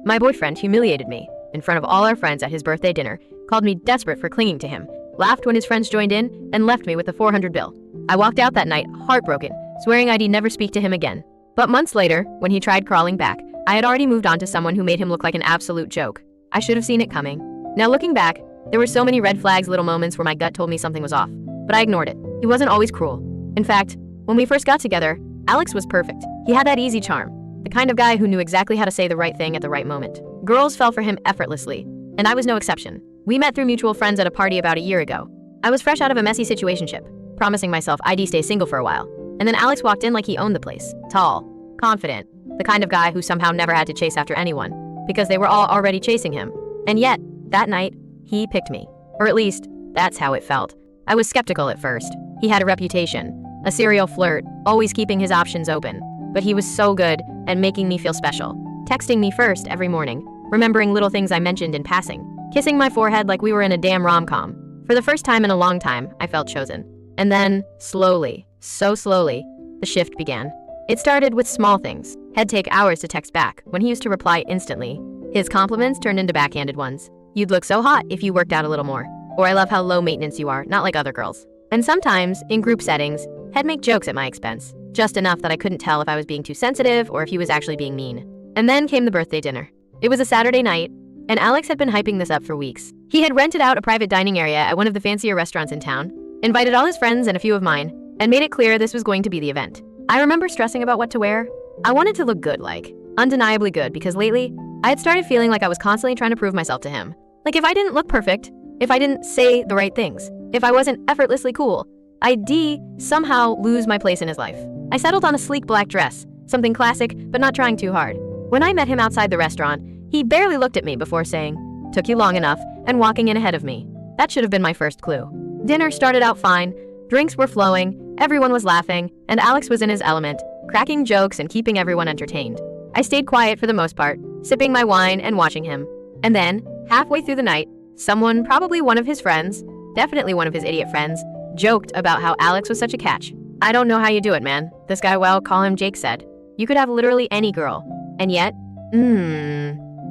My boyfriend humiliated me in front of all our friends at his birthday dinner, called me desperate for clinging to him, laughed when his friends joined in, and left me with a 400 bill. I walked out that night, heartbroken, swearing I'd never speak to him again. But months later, when he tried crawling back, I had already moved on to someone who made him look like an absolute joke. I should have seen it coming. Now looking back, there were so many red flags, little moments where my gut told me something was off, but I ignored it. He wasn't always cruel. In fact, when we first got together, Alex was perfect. He had that easy charm, the kind of guy who knew exactly how to say the right thing at the right moment. Girls fell for him effortlessly, and I was no exception. We met through mutual friends at a party about a year ago. I was fresh out of a messy situationship, promising myself I'd stay single for a while. And then Alex walked in like he owned the place. Tall, confident, the kind of guy who somehow never had to chase after anyone, because they were all already chasing him. And yet, that night, he picked me. Or at least, that's how it felt. I was skeptical at first. He had a reputation, a serial flirt, always keeping his options open. But he was so good at making me feel special, texting me first every morning, remembering little things I mentioned in passing, kissing my forehead like we were in a damn rom-com. For the first time in a long time, I felt chosen. And then, slowly, so slowly, the shift began. It started with small things. He'd take hours to text back when he used to reply instantly. His compliments turned into backhanded ones. You'd look so hot if you worked out a little more. Or I love how low maintenance you are, not like other girls. And sometimes, in group settings, he'd make jokes at my expense, just enough that I couldn't tell if I was being too sensitive or if he was actually being mean. And then came the birthday dinner. It was a Saturday night, and Alex had been hyping this up for weeks. He had rented out a private dining area at one of the fancier restaurants in town, invited all his friends and a few of mine, and made it clear this was going to be the event. I remember stressing about what to wear. I wanted to look good, like, undeniably good, because lately, I had started feeling like I was constantly trying to prove myself to him. Like if I didn't look perfect, if I didn't say the right things, if I wasn't effortlessly cool, I'd somehow lose my place in his life. I settled on a sleek black dress, something classic, but not trying too hard. When I met him outside the restaurant, he barely looked at me before saying, "Took you long enough," and walking in ahead of me. That should have been my first clue. Dinner started out fine, drinks were flowing, everyone was laughing, and Alex was in his element, cracking jokes and keeping everyone entertained. I stayed quiet for the most part, sipping my wine and watching him. And then, halfway through the night, someone, probably one of his friends, definitely one of his idiot friends, joked about how Alex was such a catch. "I don't know how you do it, man. This guy, well, call him Jake, said. You could have literally any girl. And yet,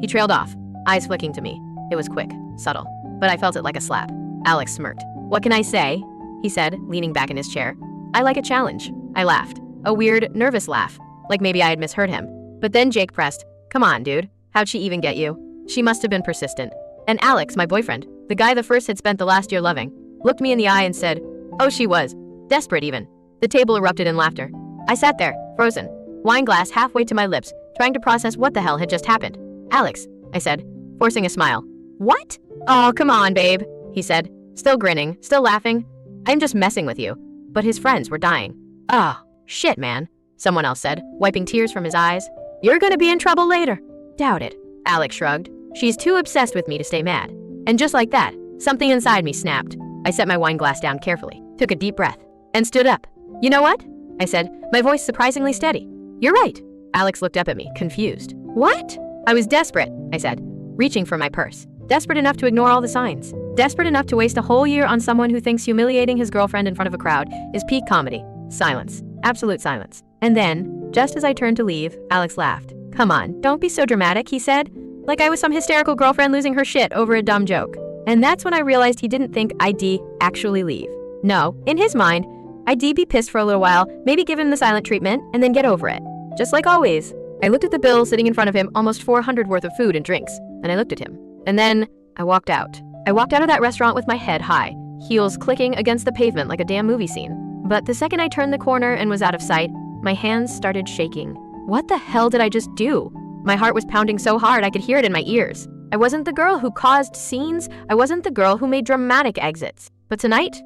He trailed off, eyes flicking to me. It was quick, subtle, but I felt it like a slap. Alex smirked. "What can I say?" he said, leaning back in his chair. "I like a challenge." I laughed, a weird, nervous laugh, like maybe I had misheard him. But then Jake pressed, "Come on, dude. How'd she even get you?" She must have been persistent. And Alex, my boyfriend, the guy the first had spent the last year loving, looked me in the eye and said, "Oh, she was. Desperate even." The table erupted in laughter. I sat there, frozen, wine glass halfway to my lips, trying to process what the hell had just happened. "Alex," I said, forcing a smile. "What?" "Oh, come on, babe," he said, still grinning, still laughing. "I'm just messing with you." But his friends were dying. "Oh, shit, man," someone else said, wiping tears from his eyes. "You're gonna be in trouble later." "Doubt it," Alex shrugged. "She's too obsessed with me to stay mad." And just like that, something inside me snapped. I set my wine glass down carefully, took a deep breath, and stood up. "You know what?" I said, my voice surprisingly steady. "You're right." Alex looked up at me, confused. "What?" "I was desperate," I said, reaching for my purse. Desperate enough to ignore all the signs. Desperate enough to waste a whole year on someone who thinks humiliating his girlfriend in front of a crowd is peak comedy. Silence. Absolute silence. And then, just as I turned to leave, Alex laughed. "Come on, don't be so dramatic," he said, like I was some hysterical girlfriend losing her shit over a dumb joke. And that's when I realized he didn't think I'd actually leave. No, in his mind, I'd be pissed for a little while, maybe give him the silent treatment, and then get over it. Just like always. I looked at the bill sitting in front of him, almost 400 worth of food and drinks, and I looked at him. And then, I walked out. I walked out of that restaurant with my head high, heels clicking against the pavement like a damn movie scene. But the second I turned the corner and was out of sight, my hands started shaking. What the hell did I just do? My heart was pounding so hard I could hear it in my ears. I wasn't the girl who caused scenes. I wasn't the girl who made dramatic exits. But tonight,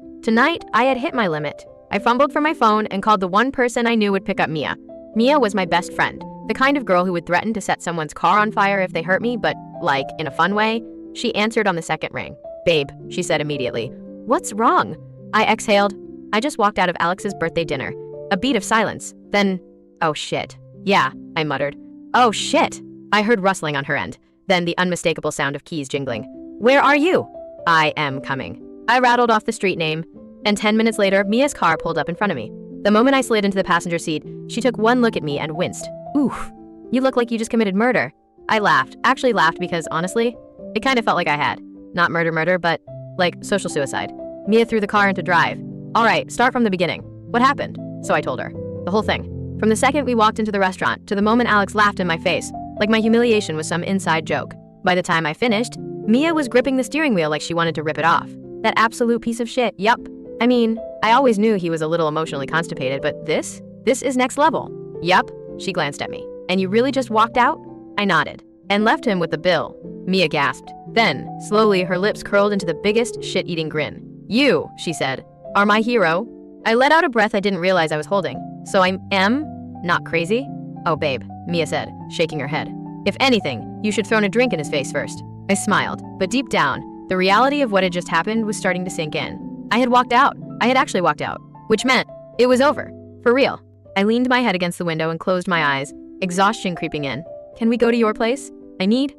I had hit my limit. I fumbled for my phone and called the one person I knew would pick up Mia. Mia was my best friend, the kind of girl who would threaten to set someone's car on fire if they hurt me, but, like, in a fun way. She answered on the second ring. "Babe," she said immediately. "What's wrong?" I exhaled. I just walked out of Alex's birthday dinner. A beat of silence. Then, "Oh shit." "Yeah," I muttered. "Oh shit." I heard rustling on her end. Then the unmistakable sound of keys jingling. "Where are you?" "I am coming." I rattled off the street name, and 10 minutes later, Mia's car pulled up in front of me. The moment I slid into the passenger seat, she took one look at me and winced. "Oof, you look like you just committed murder." I laughed, actually laughed because honestly, it kind of felt like I had. Not murder, but like social suicide. Mia threw the car into drive. All right, start from the beginning. What happened? So I told her. The whole thing. From the second we walked into the restaurant to the moment Alex laughed in my face, like my humiliation was some inside joke. By the time I finished, Mia was gripping the steering wheel like she wanted to rip it off. That absolute piece of shit, yup. I mean, I always knew he was a little emotionally constipated, but this is next level. Yup, she glanced at me. And you really just walked out? I nodded. And left him with the bill. Mia gasped. Then, slowly, her lips curled into the biggest shit-eating grin. You, she said, are my hero. I let out a breath I didn't realize I was holding. So I am not crazy? Oh, babe, Mia said, shaking her head. If anything, you should throw a drink in his face first. I smiled, but deep down, the reality of what had just happened was starting to sink in. I had walked out. I had actually walked out, which meant it was over. For real. I leaned my head against the window and closed my eyes, exhaustion creeping in. Can we go to your place? I need,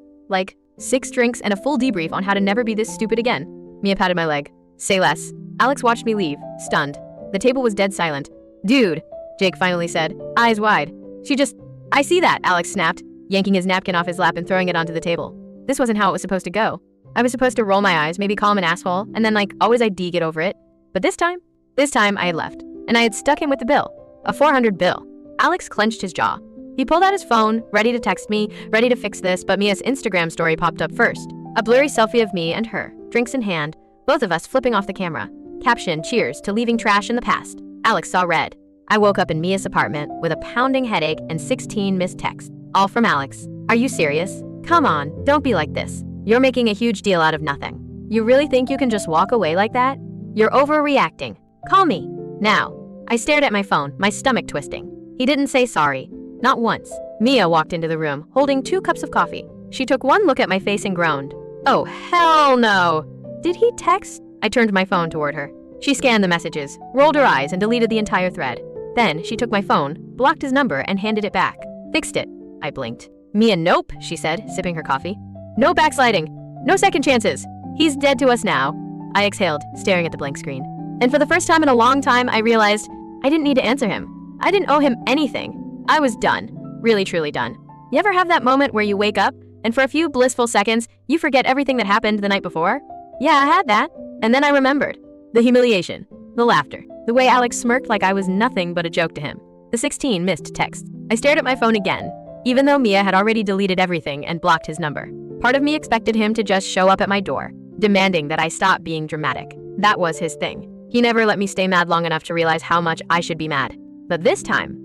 6 drinks and a full debrief on how to never be this stupid again. Mia patted my leg. Say less. Alex watched me leave, stunned. The table was dead silent. Dude, Jake finally said, eyes wide. I see that, Alex snapped, yanking his napkin off his lap and throwing it onto the table. This wasn't how it was supposed to go. I was supposed to roll my eyes, maybe call him an asshole, and then always I'd get over it. But this time I had left, and I had stuck him with the bill. A 400 bill. Alex clenched his jaw. He pulled out his phone, ready to text me, ready to fix this, but Mia's Instagram story popped up first. A blurry selfie of me and her, drinks in hand, both of us flipping off the camera. Caption, cheers to leaving trash in the past. Alex saw red. I woke up in Mia's apartment with a pounding headache and 16 missed texts. All from Alex. Are you serious? Come on, don't be like this. You're making a huge deal out of nothing. You really think you can just walk away like that? You're overreacting. Call me. Now. I stared at my phone, my stomach twisting. He didn't say sorry. Not once. Mia walked into the room, holding 2 cups of coffee. She took one look at my face and groaned. Oh, hell no. Did he text? I turned my phone toward her. She scanned the messages, rolled her eyes, and deleted the entire thread. Then she took my phone, blocked his number, and handed it back. Fixed it. I blinked. Mia, nope, she said, sipping her coffee. No backsliding. No second chances. He's dead to us now. I exhaled, staring at the blank screen. And for the first time in a long time, I realized I didn't need to answer him. I didn't owe him anything. I was done. Really, truly done. You ever have that moment where you wake up, and for a few blissful seconds, you forget everything that happened the night before? Yeah, I had that. And then I remembered. The humiliation. The laughter. The way Alex smirked like I was nothing but a joke to him. The 16 missed texts. I stared at my phone again, even though Mia had already deleted everything and blocked his number. Part of me expected him to just show up at my door, demanding that I stop being dramatic. That was his thing. He never let me stay mad long enough to realize how much I should be mad. But this time,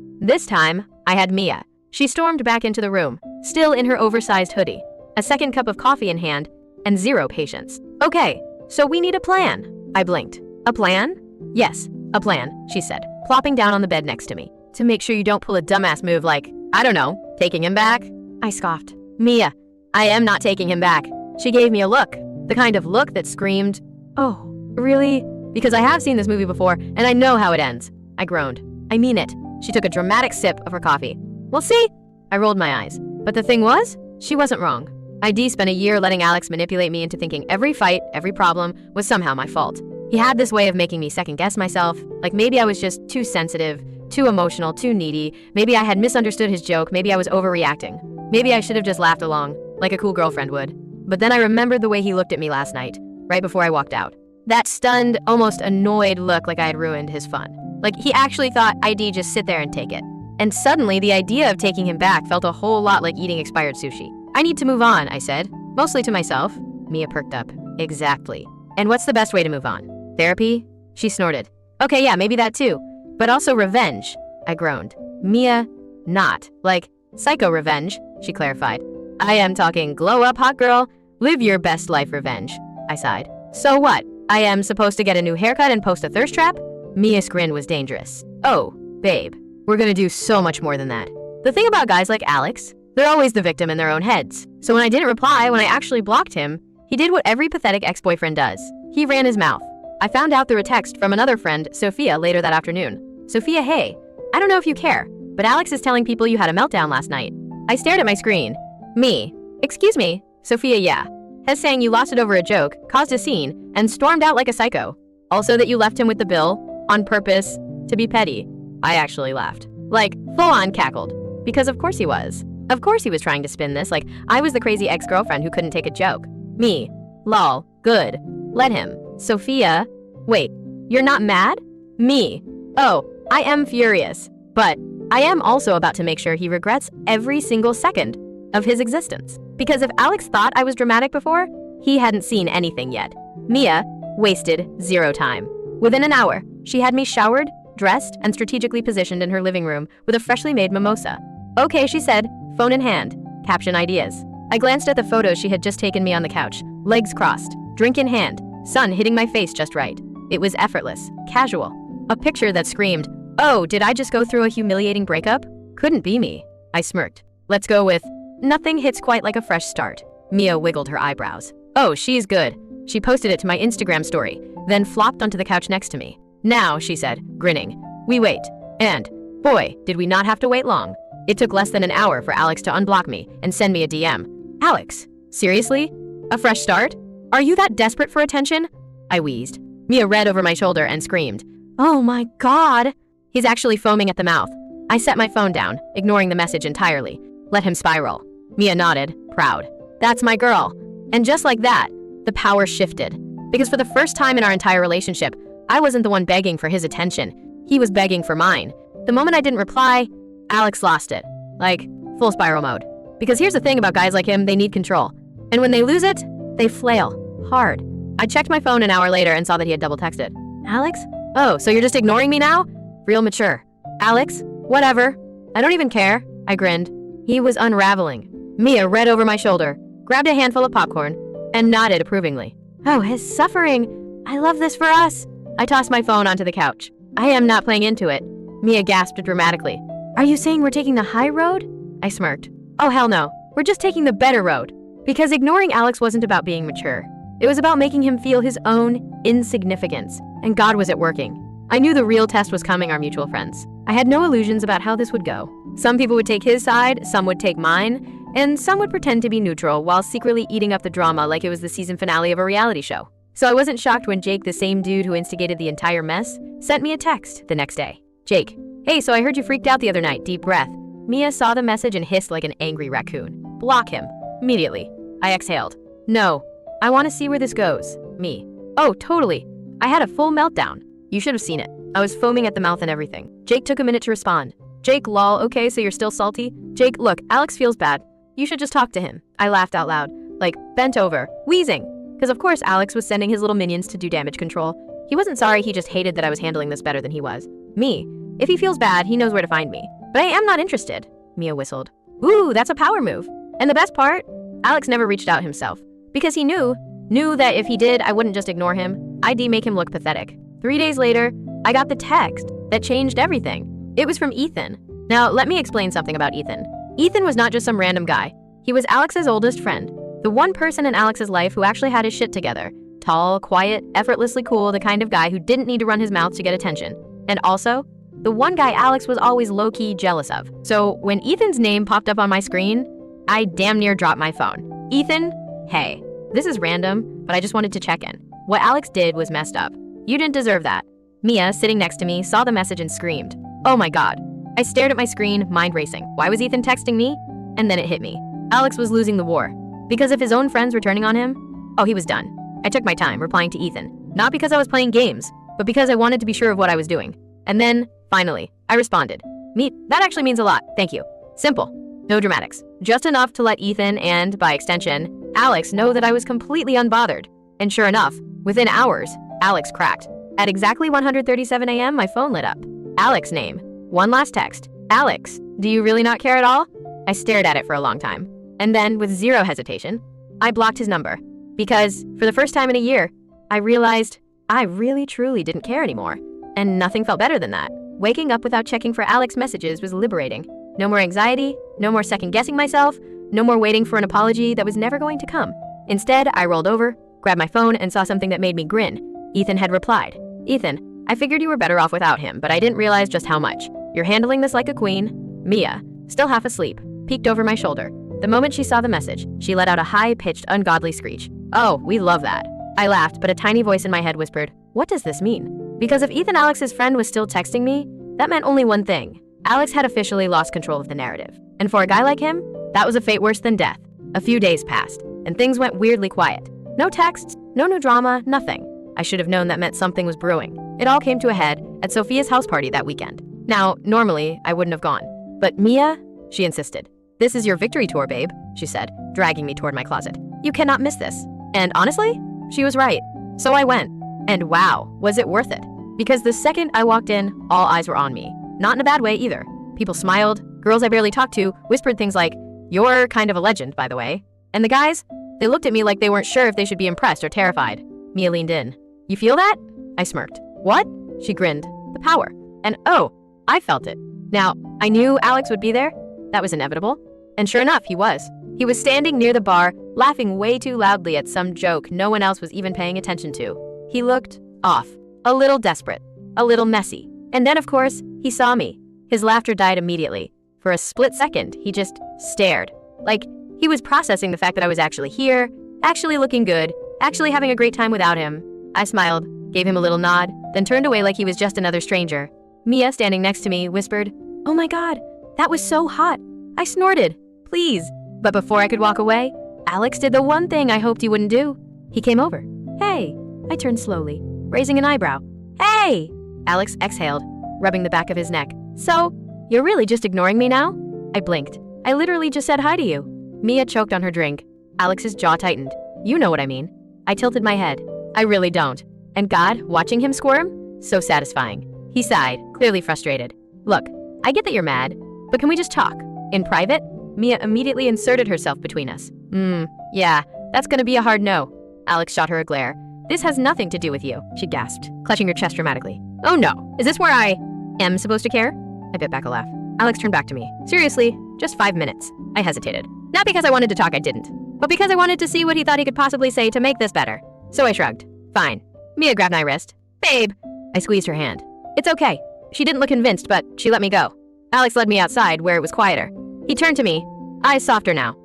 I had Mia. She stormed back into the room, still in her oversized hoodie, a second cup of coffee in hand, and 0 patience. Okay, so we need a plan. I blinked. A plan? Yes, a plan, she said, plopping down on the bed next to me. To make sure you don't pull a dumbass move like, I don't know, taking him back? I scoffed. Mia, I am not taking him back. She gave me a look, the kind of look that screamed, oh, really? Because I have seen this movie before, and I know how it ends. I groaned. I mean it. She took a dramatic sip of her coffee. We'll see. I rolled my eyes. But the thing was, she wasn't wrong. ID spent a year letting Alex manipulate me into thinking every fight, every problem was somehow my fault. He had this way of making me second-guess myself, like maybe I was just too sensitive, too emotional, too needy, maybe I had misunderstood his joke, maybe I was overreacting. Maybe I should have just laughed along, like a cool girlfriend would. But then I remembered the way he looked at me last night, right before I walked out. That stunned, almost annoyed look like I had ruined his fun. Like he actually thought I'd just sit there and take it. And suddenly, the idea of taking him back felt a whole lot like eating expired sushi. I need to move on, I said, mostly to myself. Mia perked up. Exactly. And what's the best way to move on? Therapy? She snorted. Okay, yeah, maybe that too. But also revenge. I groaned. Mia, not. Like, psycho revenge, she clarified. I am talking glow up, hot girl. Live your best life revenge. I sighed. So what? I am supposed to get a new haircut and post a thirst trap? Mia's grin was dangerous. Oh, babe. We're gonna do so much more than that. The thing about guys like Alex, they're always the victim in their own heads. So when I didn't reply, when I actually blocked him, he did what every pathetic ex-boyfriend does. He ran his mouth. I found out through a text from another friend, Sophia, later that afternoon. Sophia, hey, I don't know if you care, but Alex is telling people you had a meltdown last night. I stared at my screen. Me. Excuse me. Sophia, yeah. Has saying you lost it over a joke, caused a scene, and stormed out like a psycho. Also that you left him with the bill, on purpose, to be petty. I actually laughed. Like, full-on cackled. Because of course he was. Of course he was trying to spin this like I was the crazy ex-girlfriend who couldn't take a joke. Me. Lol. Good. Let him. Sophia. Wait, you're not mad? Me. Oh, I am furious. But I am also about to make sure he regrets every single second of his existence. Because if Alex thought I was dramatic before, he hadn't seen anything yet. Mia wasted 0 time. Within an hour, she had me showered, dressed, and strategically positioned in her living room with a freshly made mimosa. Okay, she said, phone in hand, caption ideas. I glanced at the photos she had just taken me on the couch, legs crossed, drink in hand, sun hitting my face just right. It was effortless, casual. A picture that screamed, oh, did I just go through a humiliating breakup? Couldn't be me. I smirked. Let's go with, nothing hits quite like a fresh start. Mia wiggled her eyebrows. Oh, she's good. She posted it to my Instagram story, then flopped onto the couch next to me. Now, she said, grinning, we wait. And, boy, did we not have to wait long. It took less than an hour for Alex to unblock me and send me a DM. Alex, seriously? A fresh start? Are you that desperate for attention? I wheezed. Mia read over my shoulder and screamed, oh my God. He's actually foaming at the mouth. I set my phone down, ignoring the message entirely. Let him spiral. Mia nodded, proud. That's my girl. And just like that, the power shifted. Because for the first time in our entire relationship, I wasn't the one begging for his attention. He was begging for mine. The moment I didn't reply, Alex lost it. Like, full spiral mode. Because here's the thing about guys like him, they need control. And when they lose it, they flail. Hard. I checked my phone an hour later and saw that he had double texted. Alex? Oh, so you're just ignoring me now? Real mature. Alex? Whatever. I don't even care. I grinned. He was unraveling. Mia read over my shoulder, grabbed a handful of popcorn, and nodded approvingly. Oh, his suffering. I love this for us. I tossed my phone onto the couch. I am not playing into it. Mia gasped dramatically. Are you saying we're taking the high road? I smirked. Oh, hell no. We're just taking the better road. Because ignoring Alex wasn't about being mature. It was about making him feel his own insignificance. And God was at working. I knew the real test was coming, our mutual friends. I had no illusions about how this would go. Some people would take his side, some would take mine, and some would pretend to be neutral while secretly eating up the drama like it was the season finale of a reality show. So I wasn't shocked when Jake, the same dude who instigated the entire mess, sent me a text the next day. Jake, hey, so I heard you freaked out the other night, deep breath. Mia saw the message and hissed like an angry raccoon. Block him. Immediately. I exhaled. No. I want to see where this goes. Me. Oh, totally. I had a full meltdown. You should have seen it. I was foaming at the mouth and everything. Jake took a minute to respond. Jake, lol, okay, so you're still salty? Jake, look, Alex feels bad. You should just talk to him. I laughed out loud, like, bent over, wheezing. Because of course Alex was sending his little minions to do damage control. He wasn't sorry, he just hated that I was handling this better than he was. Me. If he feels bad, he knows where to find me. But I am not interested. Mia whistled. Ooh, that's a power move. And the best part? Alex never reached out himself. Because he knew that if he did, I wouldn't just ignore him. I'd make him look pathetic. 3 days later, I got the text that changed everything. It was from Ethan. Now, let me explain something about Ethan. Ethan was not just some random guy. He was Alex's oldest friend. The one person in Alex's life who actually had his shit together. Tall, quiet, effortlessly cool, the kind of guy who didn't need to run his mouth to get attention. And also, the one guy Alex was always low-key jealous of. So when Ethan's name popped up on my screen, I damn near dropped my phone. Ethan, hey, this is random, but I just wanted to check in. What Alex did was messed up. You didn't deserve that. Mia, sitting next to me, saw the message and screamed. Oh my God. I stared at my screen, mind racing. Why was Ethan texting me? And then it hit me. Alex was losing the war. Because if his own friends were turning on him, oh, he was done. I took my time replying to Ethan. Not because I was playing games, but because I wanted to be sure of what I was doing. And then, finally, I responded. That actually means a lot, thank you. Simple. No dramatics. Just enough to let Ethan and, by extension, Alex know that I was completely unbothered. And sure enough, within hours, Alex cracked. At exactly 1:37 a.m., my phone lit up. Alex's name. One last text. Alex, do you really not care at all? I stared at it for a long time. And then, with zero hesitation, I blocked his number. Because, for the first time in a year, I realized I really truly didn't care anymore. And nothing felt better than that. Waking up without checking for Alex's messages was liberating. No more anxiety, no more second-guessing myself, no more waiting for an apology that was never going to come. Instead, I rolled over, grabbed my phone, and saw something that made me grin. Ethan had replied. Ethan, I figured you were better off without him, but I didn't realize just how much. You're handling this like a queen. Mia, still half asleep, peeked over my shoulder. The moment she saw the message, she let out a high-pitched, ungodly screech. Oh, we love that. I laughed, but a tiny voice in my head whispered, what does this mean? Because if Ethan Alex's friend was still texting me, that meant only one thing. Alex had officially lost control of the narrative. And for a guy like him, That was a fate worse than death. A few days passed, and things went weirdly quiet. No texts, no new drama, nothing. I should have known that meant something was brewing. It all came to a head at Sophia's house party that weekend. Now, normally, I wouldn't have gone. But Mia, she insisted. "This is your victory tour, babe," she said, dragging me toward my closet. "You cannot miss this." And honestly, she was right. So I went. And wow, was it worth it? Because the second I walked in, all eyes were on me. Not in a bad way either. People smiled, girls I barely talked to whispered things like, "You're kind of a legend, by the way." And the guys, they looked at me like they weren't sure if they should be impressed or terrified. Mia leaned in. "You feel that?" I smirked. "What?" She grinned. "The power." And oh, I felt it. Now, I knew Alex would be there. That was inevitable. And sure enough, he was. He was standing near the bar, laughing way too loudly at some joke no one else was even paying attention to. He looked off, a little desperate, a little messy. And then, of course, he saw me. His laughter died immediately. For a split second, he just stared. Like he was processing the fact that I was actually here, actually looking good, actually having a great time without him. I smiled, gave him a little nod, then turned away like he was just another stranger. Mia, standing next to me, whispered, "Oh my God, that was so hot." I snorted, "Please." But before I could walk away, Alex did the one thing I hoped he wouldn't do. He came over. "Hey." I turned slowly, raising an eyebrow. "Hey!" Alex exhaled, rubbing the back of his neck. "So, you're really just ignoring me now?" I blinked. "I literally just said hi to you." Mia choked on her drink. Alex's jaw tightened. "You know what I mean." I tilted my head. "I really don't." And God, watching him squirm? So satisfying. He sighed, clearly frustrated. "Look, I get that you're mad, but can we just talk? In private?" Mia immediately inserted herself between us. Yeah, that's gonna be a hard no." Alex shot her a glare. "This has nothing to do with you," she gasped, clutching her chest dramatically. "Oh no, is this where I am supposed to care?" I bit back a laugh. Alex turned back to me. "Seriously, just 5 minutes." I hesitated. Not because I wanted to talk, I didn't, but because I wanted to see what he thought he could possibly say to make this better. So I shrugged. "Fine." Mia grabbed my wrist. "Babe." I squeezed her hand. "It's okay." She didn't look convinced, but she let me go. Alex led me outside where it was quieter. He turned to me, eyes softer now.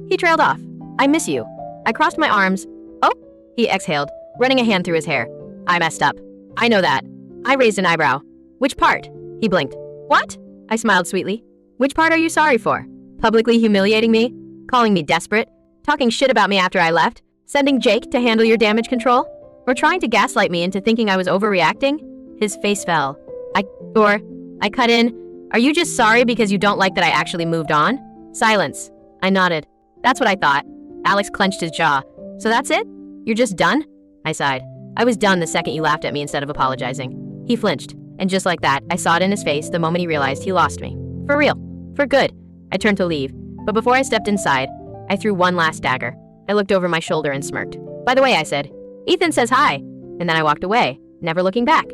He trailed off. "I miss you." I crossed my arms. "Oh," he exhaled, running a hand through his hair. "I messed up. I know that." I raised an eyebrow. "Which part?" He blinked. "What?" I smiled sweetly. "Which part are you sorry for? Publicly humiliating me? Calling me desperate? Talking shit about me after I left? Sending Jake to handle your damage control? Or trying to gaslight me into thinking I was overreacting?" His face fell. I cut in. "Are you just sorry because you don't like that I actually moved on?" Silence. I nodded. "That's what I thought." Alex clenched his jaw. "So that's it? You're just done?" I sighed. "I was done the second you laughed at me instead of apologizing." He flinched, and just like that, I saw it in his face the moment he realized he lost me. For real. For good. I turned to leave, but before I stepped inside, I threw one last dagger. I looked over my shoulder and smirked. "By the way," I said, "Ethan says hi." And then I walked away, never looking back.